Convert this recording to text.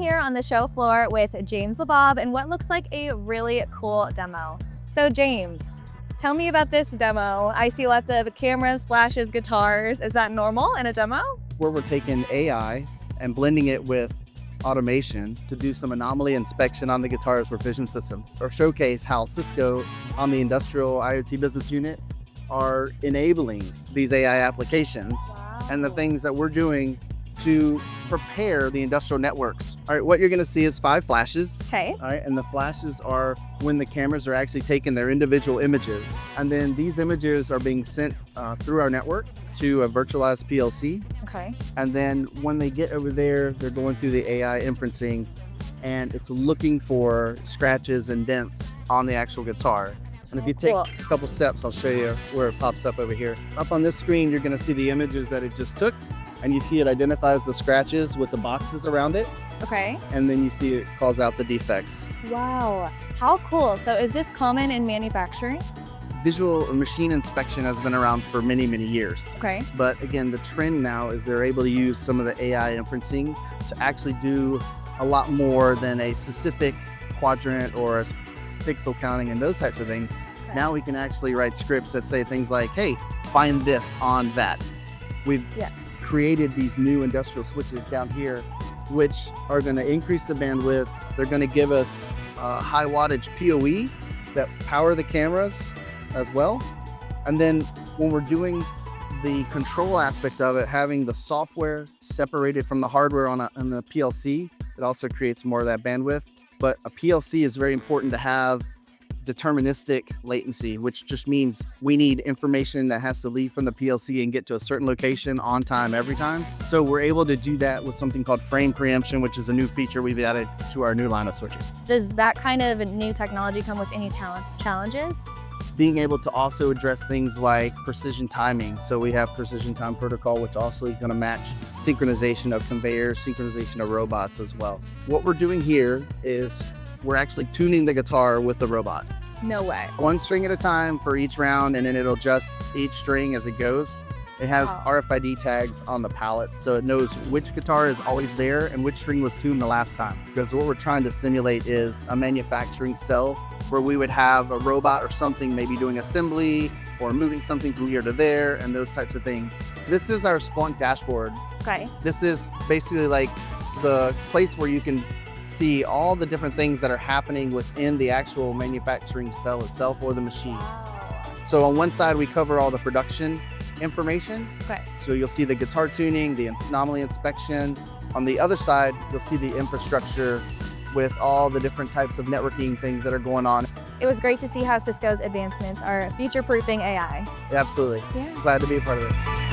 here on the show floor with James LeBaube and what looks like a really cool demo. So James, tell me about this demo. I see lots of cameras, flashes, guitars. Is that normal in a demo? Where we're taking AI and blending it with automation to do some anomaly inspection on the guitars for vision systems, or showcase how Cisco on the industrial IoT business unit are enabling these AI applications. Wow. And the things that we're doing to prepare the industrial networks. All right, what you're gonna see is 5 flashes. Okay. All right, and the flashes are when the cameras are actually taking their individual images. And then these images are being sent through our network to a virtualized PLC. Okay. And then when they get over there, they're going through the AI inferencing and it's looking for scratches and dents on the actual guitar. And if you take a couple steps, I'll show you where it pops up over here. Up on this screen, you're gonna see the images that it just took, and you see it identifies the scratches with the boxes around it. Okay. And then you see it calls out the defects. Wow, how cool. So is this common in manufacturing? Visual machine inspection has been around for many, many years. Okay. But again, the trend now is they're able to use some of the AI inferencing to actually do a lot more than a specific quadrant or a pixel counting and those types of things. Okay. Now we can actually write scripts that say things like, hey, find this on that. We've created these new industrial switches down here, which are going to increase the bandwidth. They're going to give us high wattage PoE that power the cameras as well. And then when we're doing the control aspect of it, having the software separated from the hardware on the PLC, it also creates more of that bandwidth. But a PLC is very important to have deterministic latency, which just means we need information that has to leave from the PLC and get to a certain location on time every time. So we're able to do that with something called frame preemption, which is a new feature we've added to our new line of switches. Does that kind of new technology come with any challenges? Being able to also address things like precision timing. So we have precision time protocol, which also is going to match synchronization of conveyors, synchronization of robots as well. What we're doing here is we're actually tuning the guitar with the robot. No way. 1 string at a time for each round, and then it'll adjust each string as it goes. It has RFID tags on the pallets, so it knows which guitar is always there and which string was tuned the last time. Because what we're trying to simulate is a manufacturing cell where we would have a robot or something maybe doing assembly or moving something from here to there and those types of things. This is our Splunk dashboard. Okay. This is basically like the place where you can see all the different things that are happening within the actual manufacturing cell itself or the machine. Wow. So on one side, we cover all the production information. Okay. So you'll see the guitar tuning, the anomaly inspection. On the other side, you'll see the infrastructure with all the different types of networking things that are going on. It was great to see how Cisco's advancements are future-proofing AI. Absolutely. Yeah. Glad to be a part of it.